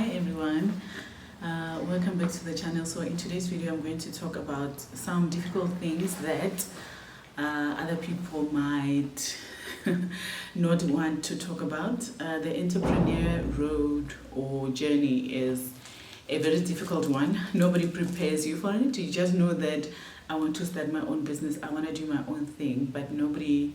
Hi everyone, welcome back to the channel. So in today's video I'm going to talk about some difficult things that other people might not want to talk about. The entrepreneur road or journey is a very difficult one. Nobody prepares you for it. You just know that I want to start my own business, I want to do my own thing, but nobody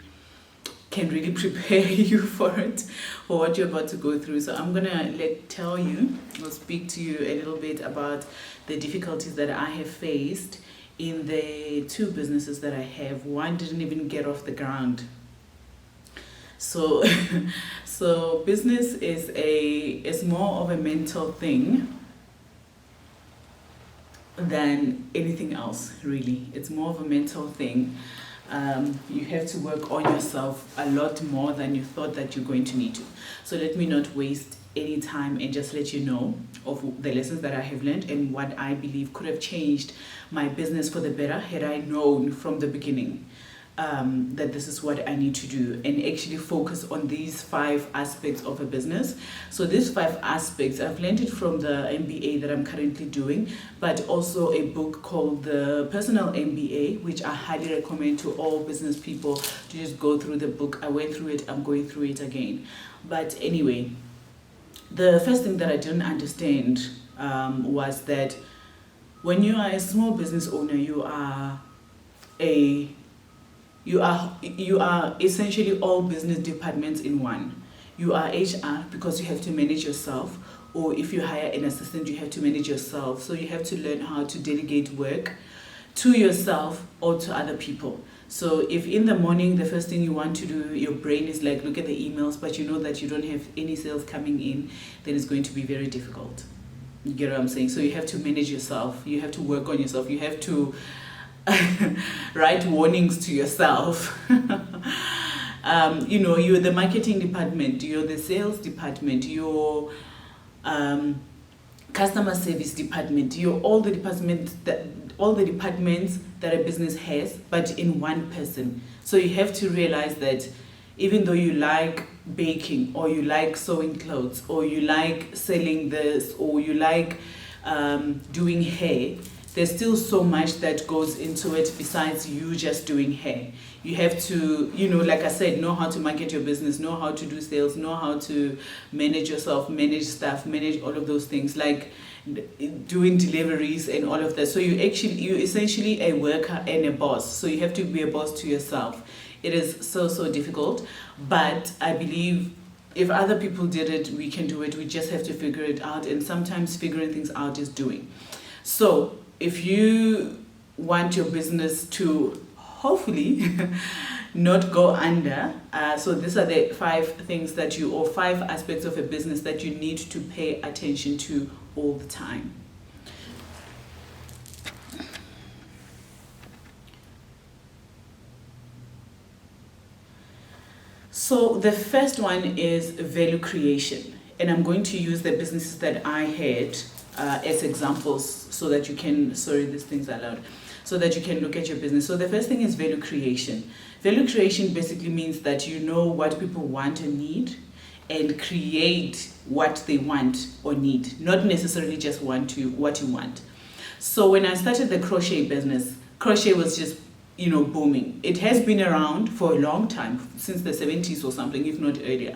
can really prepare you for it, for what you're about to go through. So I'm gonna tell you or speak to you a little bit about the difficulties that I have faced in the two businesses that I have. One didn't even get off the ground. So so business is more of a mental thing than anything else, really. It's more of a mental thing. You have to work on yourself a lot more than you thought that you're going to need to. So let me not waste any time and just let you know of the lessons that I have learned and what I believe could have changed my business for the better had I known from the beginning that this is what I need to do, and actually focus on these 5 aspects of a business. So these 5 aspects, I've learned it from the MBA that I'm currently doing, but also a book called The Personal MBA, which I highly recommend to all business people to just go through the book. I went through it, I'm going through it again. But anyway, the first thing that I didn't understand was that when you are a small business owner, you are essentially all business departments in one. You are HR because you have to manage yourself, or if you hire an assistant, you have to manage yourself. So you have to learn how to delegate work to yourself or to other people. So if in the morning the first thing you want to do, your brain is like, look at the emails, but you know that you don't have any sales coming in, then it's going to be very difficult. You get what I'm saying? So you have to manage yourself. You have to work on yourself. You have to write warnings to yourself. You're the marketing department, you're the sales department, you're customer service department, you're all the departments that a business has, but in one person. So you have to realize that even though you like baking, or you like sewing clothes, or you like selling this, or you like doing hair, there's still so much that goes into it besides you just doing hair. You have to, like I said, know how to market your business, know how to do sales, know how to manage yourself, manage staff, manage all of those things, like doing deliveries and all of that. So you're essentially a worker and a boss. So you have to be a boss to yourself. It is so difficult, but I believe if other people did it, we can do it. We just have to figure it out, and sometimes figuring things out is doing. So if you want your business to hopefully not go under, so these are the 5 things that or 5 aspects of a business that you need to pay attention to all the time. So the first one is value creation, and I'm going to use the businesses that I had as examples so that you can, these things are loud, so that you can look at your business. So the first thing is value creation. Value creation basically means that you know what people want and need, and create what they want or need, not necessarily just what you want. So when I started the crochet business, crochet was just booming. It has been around for a long time, since the 70s or something, if not earlier,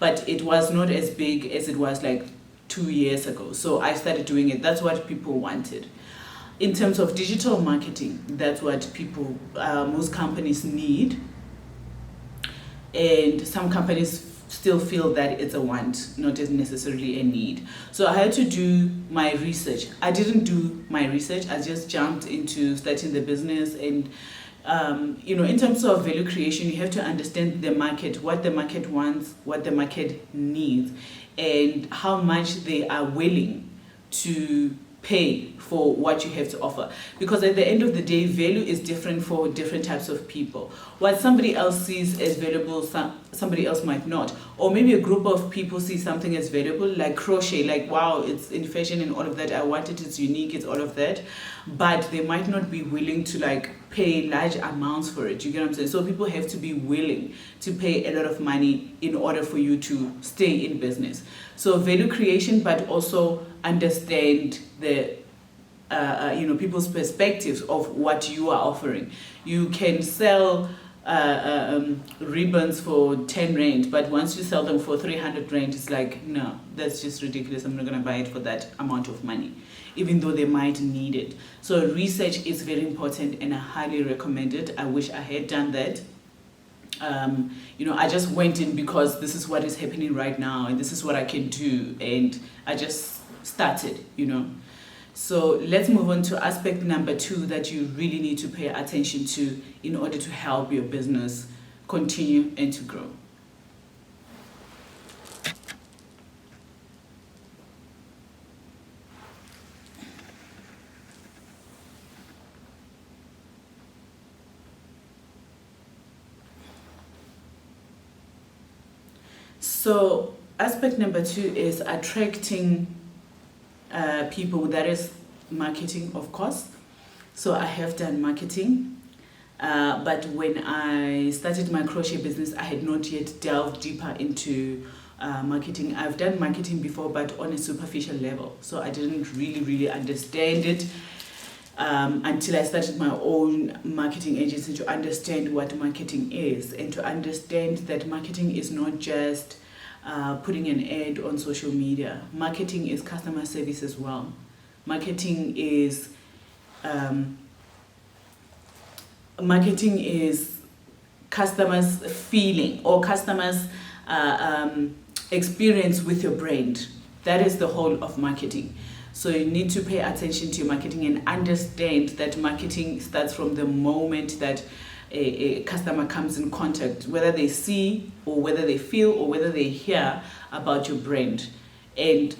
but it was not as big as it was like 2 years ago. So I started doing it. That's what people wanted. In terms of digital marketing, that's what people, most companies need. And some companies still feel that it's a want, not as necessarily a need. So I had to do my research. I didn't do my research. I just jumped into starting the business. And in terms of value creation, you have to understand the market, what the market wants, what the market needs, and how much they are willing to pay for what you have to offer. Because at the end of the day, value is different for different types of people. What somebody else sees as valuable, somebody else might not. Or maybe a group of people see something as valuable, like crochet, like, wow, it's in fashion and all of that, I want it, it's unique, it's all of that. But they might not be willing to pay large amounts for it. You get what I'm saying? So people have to be willing to pay a lot of money in order for you to stay in business. So value creation, but also understand the people's perspectives of what you are offering. You can sell ribbons for 10 rand, but once you sell them for 300 rand, it's like, no, that's just ridiculous. I'm not going to buy it for that amount of money, even though they might need it. So research is very important, and I highly recommend it. I wish I had done that. I just went in because this is what is happening right now, and this is what I can do, and I just started. So let's move on to aspect number 2 that you really need to pay attention to in order to help your business continue and to grow. So aspect number 2 is attracting people. That is marketing, of course. So I have done marketing, but when I started my crochet business, I had not yet delved deeper into marketing. I've done marketing before, but on a superficial level. So I didn't really understand it until I started my own marketing agency, to understand what marketing is, and to understand that marketing is not just putting an ad on social media. Marketing is customer service as well. Marketing is customers' feeling or customers' experience with your brand. That is the whole of marketing. So you need to pay attention to your marketing and understand that marketing starts from the moment that a customer comes in contact, whether they see or whether they feel or whether they hear about your brand, and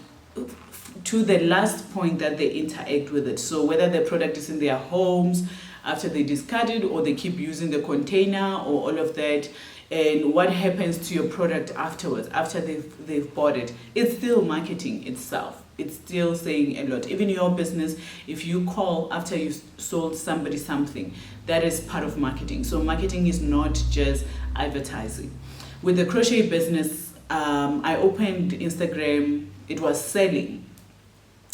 to the last point that they interact with it. So whether the product is in their homes after they discard it, or they keep using the container, or all of that, and what happens to your product afterwards, after they've bought it. It's still marketing itself. It's still saying a lot. Even your business, if you call after you've sold somebody something, that is part of marketing. So marketing is not just advertising. With the crochet business, I opened Instagram. It was selling,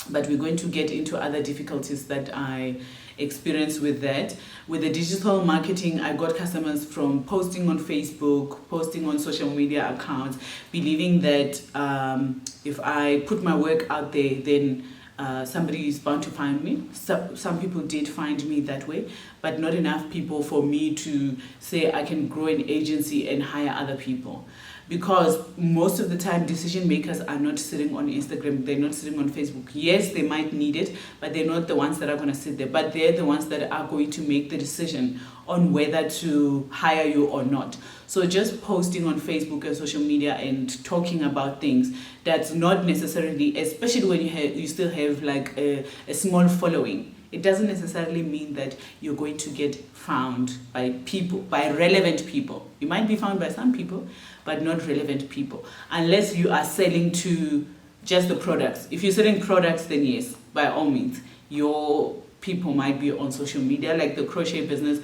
but we're going to get into other difficulties that I experienced with that. With the digital marketing, I got customers from posting on Facebook, posting on social media accounts, believing that if I put my work out there, then somebody is bound to find me. Some people did find me that way, but not enough people for me to say I can grow an agency and hire other people. Because most of the time, decision makers are not sitting on Instagram, they're not sitting on Facebook. Yes, they might need it, but they're not the ones that are going to sit there. But they're the ones that are going to make the decision on whether to hire you or not. So just posting on Facebook and social media and talking about things, that's not necessarily, especially when you still have like a small following, it doesn't necessarily mean that you're going to get found by people, by relevant people. You might be found by some people, but not relevant people, unless you are selling to just the products. If you're selling products, then yes, by all means, your people might be on social media. Like the crochet business,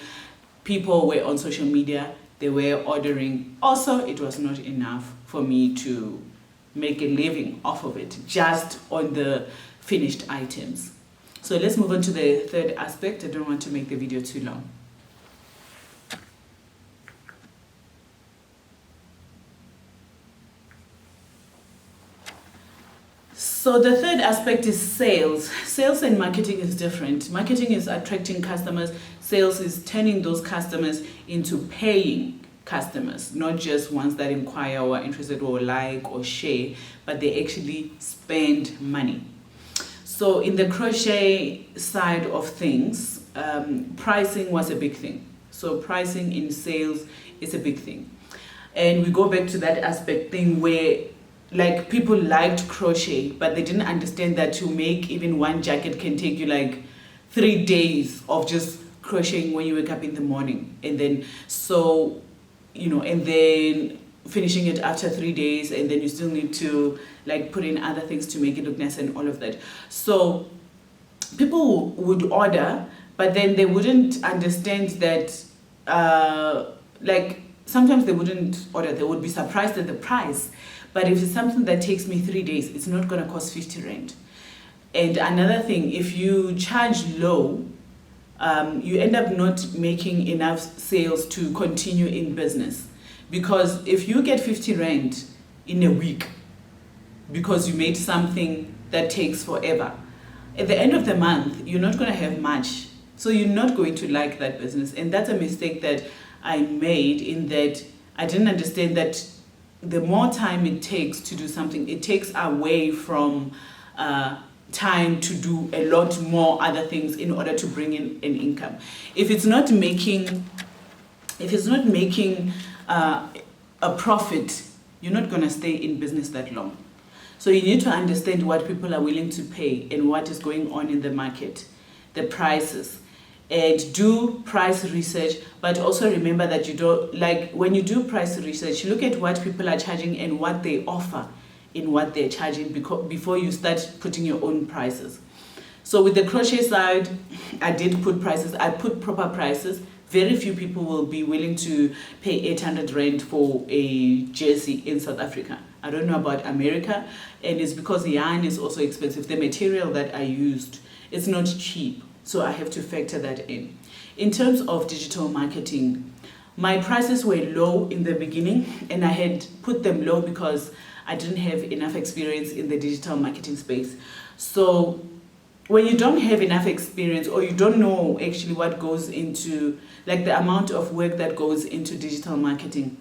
people were on social media, they were ordering. Also, it was not enough for me to make a living off of it, just on the finished items. So let's move on to the third aspect. I don't want to make the video too long. So the third aspect is sales. Sales and marketing is different. Marketing is attracting customers. Sales is turning those customers into paying customers, not just ones that inquire or are interested or like or share, but they actually spend money. So in the crochet side of things, pricing was a big thing. So pricing in sales is a big thing. And we go back to that aspect thing where like people liked crochet, but they didn't understand that to make even one jacket can take you like 3 days of just crocheting when you wake up in the morning. And then and then finishing it after 3 days, and then you still need to like put in other things to make it look nice and all of that. So people would order, but then they wouldn't understand that, like sometimes they wouldn't order, they would be surprised at the price. But if it's something that takes me 3 days, it's not going to cost 50 Rand. And another thing, if you charge low, you end up not making enough sales to continue in business. Because if you get 50 Rand in a week, because you made something that takes forever, at the end of the month, you're not going to have much. So you're not going to like that business. And that's a mistake that I made, in that I didn't understand that the more time it takes to do something, it takes away from time to do a lot more other things in order to bring in an income. If it's not making a profit, you're not going to stay in business that long. So you need to understand what people are willing to pay and what is going on in the market, the prices, and do price research. But also remember that you don't, like when you do price research, look at what people are charging and what they offer in what they're charging before you start putting your own prices. So with the crochet side, I did put prices. I put proper prices. Very few people will be willing to pay 800 Rand for a jersey in South Africa. I don't know about America, and it's because the yarn is also expensive. The material that I used, it's not cheap, so I have to factor that in. In terms of digital marketing, my prices were low in the beginning, and I had put them low because I didn't have enough experience in the digital marketing space. So when you don't have enough experience, or you don't know actually what goes into, like the amount of work that goes into digital marketing,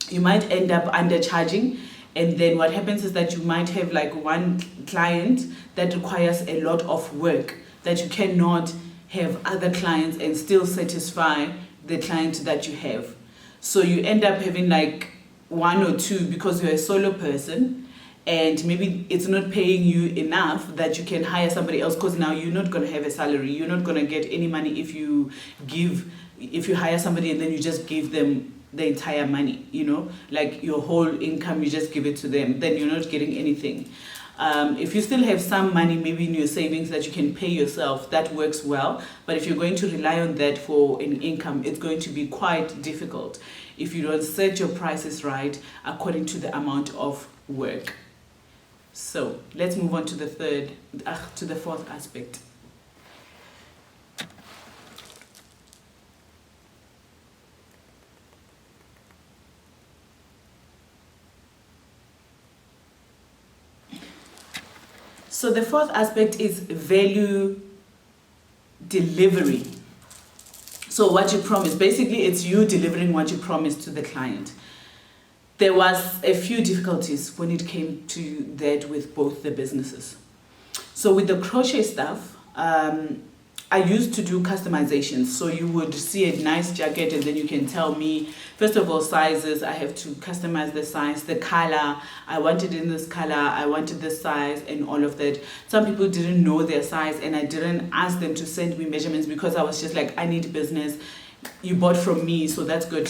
you might end up undercharging. And then what happens is that you might have like one client that requires a lot of work, that you cannot have other clients and still satisfy the client that you have. So you end up having like one or two because you're a solo person, and maybe it's not paying you enough that you can hire somebody else, because now you're not going to have a salary. You're not going to get any money if you hire somebody and then you just give them the entire money, you know, like your whole income, you just give it to them, then you're not getting anything. If you still have some money maybe in your savings that you can pay yourself, that works well. But if you're going to rely on that for an income, it's going to be quite difficult if you don't set your prices right according to the amount of work. So let's move on to the fourth aspect. So the fourth aspect is value delivery. So what you promise, basically it's you delivering what you promised to the client. There was a few difficulties when it came to that with both the businesses. So with the crochet stuff, I used to do customizations. So you would see a nice jacket and then you can tell me, first of all, sizes. I have to customize the size, the color. I want it in this color. I wanted this size and all of that. Some people didn't know their size and I didn't ask them to send me measurements because I was just like, I need business. You bought from me, so that's good.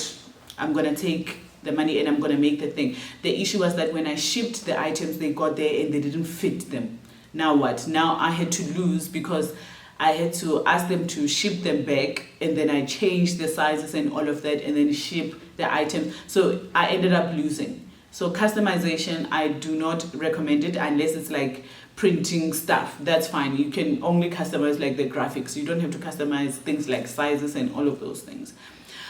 I'm going to take the money and I'm going to make the thing. The issue was that when I shipped the items, they got there and they didn't fit them. Now what? Now I had to lose because I had to ask them to ship them back, and then I changed the sizes and all of that and then ship the item. So I ended up losing. So customization, I do not recommend it unless it's like printing stuff. That's fine. You can only customize like the graphics. You don't have to customize things like sizes and all of those things.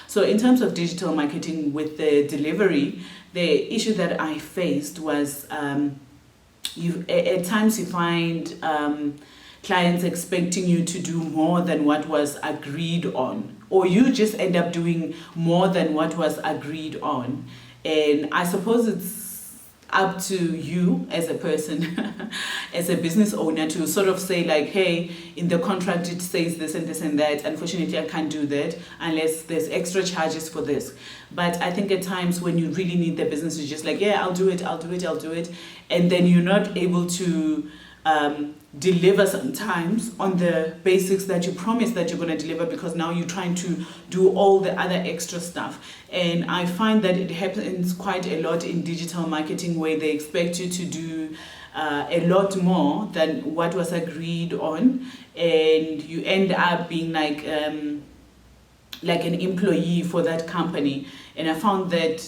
So in terms of digital marketing with the delivery, the issue that I faced was at times you find clients expecting you to do more than what was agreed on, or you just end up doing more than what was agreed on. And I suppose it's up to you as a person, as a business owner, to sort of say like, hey, in the contract it says this and this and that. Unfortunately, I can't do that unless there's extra charges for this. But I think at times when you really need the business, you're just like, yeah, I'll do it. And then you're not able to deliver sometimes on the basics that you promised that you're going to deliver, because now you're trying to do all the other extra stuff. And I find that it happens quite a lot in digital marketing, where they expect you to do a lot more than what was agreed on, and you end up being like an employee for that company. And I found that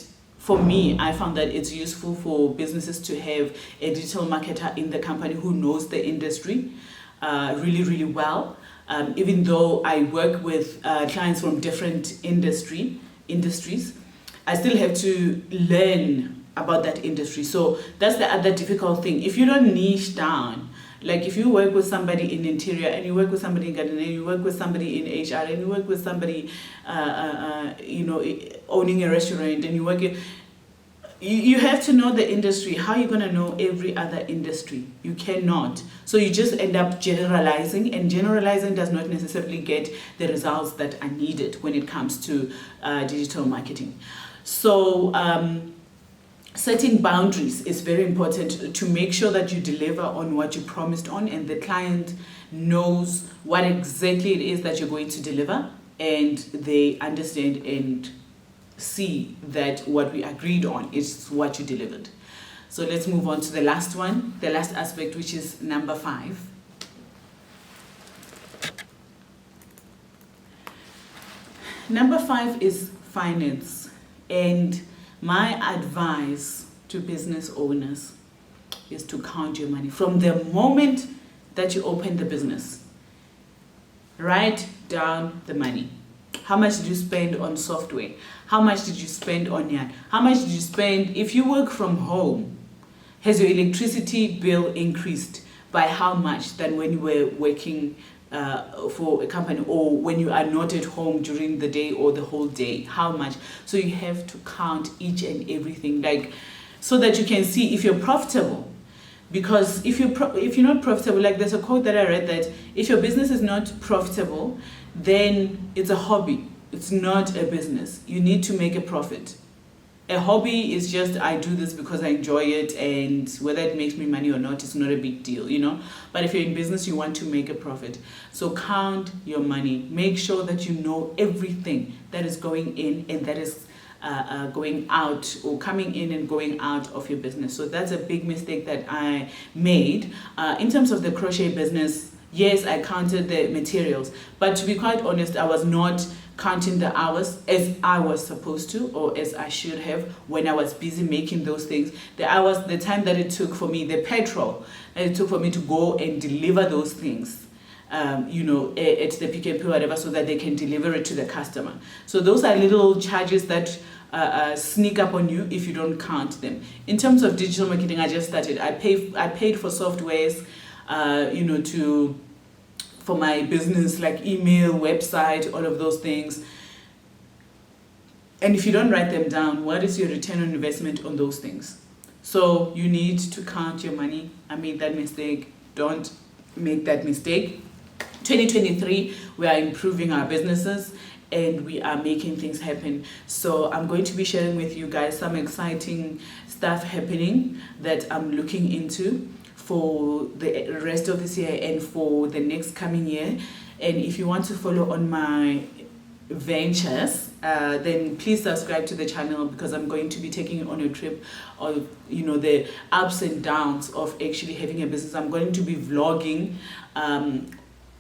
it's useful for businesses to have a digital marketer in the company who knows the industry really, really well. Even though I work with clients from different industries, I still have to learn about that industry. So that's the other difficult thing. If you don't niche down, like if you work with somebody in interior, and you work with somebody in gardening, and you work with somebody in HR, and you work with somebody owning a restaurant, and you have to know the industry. How are you going to know every other industry? You cannot. So you just end up generalizing, and generalizing does not necessarily get the results that are needed when it comes to digital marketing. So setting boundaries is very important to make sure that you deliver on what you promised on, and the client knows what exactly it is that you're going to deliver, and they understand and see that what we agreed on is what you delivered. So let's move on to the last one, the last aspect, which is number 5. Number 5 is finance. And my advice to business owners is to count your money from the moment that you open the business. Write down the money. How much did you spend on software? How much did you spend on yarn? How much did you spend if you work from home? Has your electricity bill increased by how much than when you were working for a company, or when you are not at home during the day or the whole day? How much? So you have to count each and everything, like, so that you can see if you're profitable. Because if you're not profitable, like there's a quote that I read that if your business is not profitable, then it's a hobby. It's not a business. You need to make a profit. A hobby is just, I do this because I enjoy it, and whether it makes me money or not, it's not a big deal, But if you're in business, you want to make a profit. So count your money. Make sure that you know everything that is going in and that is going out, or coming in and going out of your business. So that's a big mistake that I made. In terms of the crochet business, yes, I counted the materials, but to be quite honest, I was not counting the hours as I was supposed to, or as I should have, when I was busy making those things. The hours, the time that it took for me, the petrol that it took for me to go and deliver those things, at the Pick and Pay, whatever, so that they can deliver it to the customer. So those are little charges that sneak up on you if you don't count them. In terms of digital marketing, I just started. I paid for softwares, for my business, like email, website, all of those things. And if you don't write them down, what is your return on investment on those things? So you need to count your money. I made that mistake. Don't make that mistake. 2023, we are improving our businesses and we are making things happen. So I'm going to be sharing with you guys some exciting stuff happening that I'm looking into for the rest of this year and for the next coming year. And if you want to follow on my ventures, then please subscribe to the channel, because I'm going to be taking you on a trip of the ups and downs of actually having a business. I'm going to be vlogging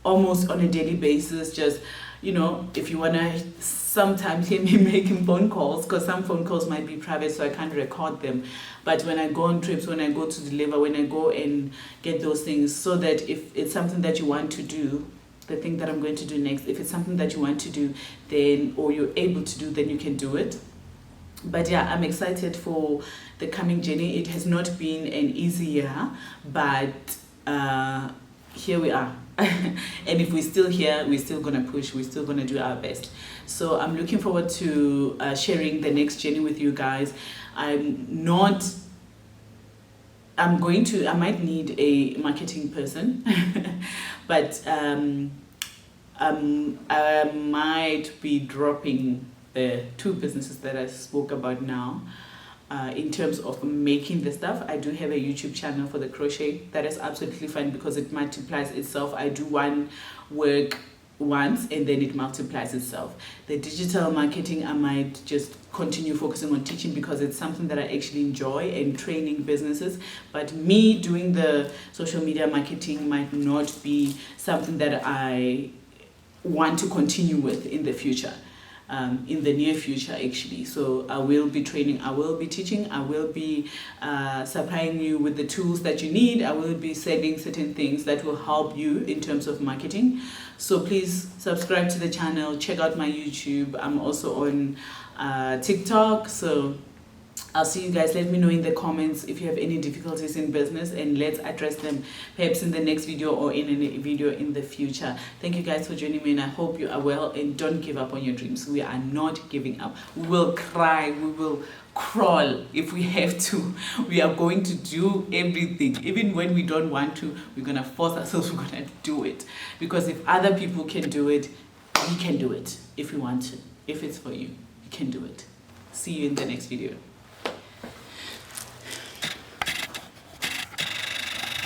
almost on a daily basis, just if you want to sometimes hear me making phone calls, because some phone calls might be private, so I can't record them. But when I go on trips, when I go to deliver, when I go and get those things, so that if it's something that you want to do, the thing that I'm going to do next, if it's something that you want to do, then, or you're able to do, then you can do it. But yeah, I'm excited for the coming journey. It has not been an easy year, but here we are. And if we're still here, we're still gonna push, we're still gonna do our best. So I'm looking forward to sharing the next journey with you guys. I might need a marketing person, but I might be dropping the 2 businesses that I spoke about now. in terms of making the stuff. I do have a YouTube channel for the crochet. That is absolutely fine because it multiplies itself. I do one work once and then it multiplies itself. The digital marketing, I might just continue focusing on teaching because it's something that I actually enjoy, and training businesses. But me doing the social media marketing might not be something that I want to continue with in the future. In the near future actually. So I will be training, I will be teaching, I will be supplying you with the tools that you need. I will be selling certain things that will help you in terms of marketing. So please subscribe to the channel, check out my YouTube. I'm also on TikTok. So I'll see you guys. Let me know in the comments if you have any difficulties in business, and let's address them perhaps in the next video or in a video in the future. Thank you guys for joining me, and I hope you are well, and don't give up on your dreams. We are not giving up. We will cry, we will crawl if we have to. We are going to do everything. Even when we don't want to, we're going to force ourselves, we're going to do it. Because if other people can do it, we can do it if we want to. If it's for you, you can do it. See you in the next video.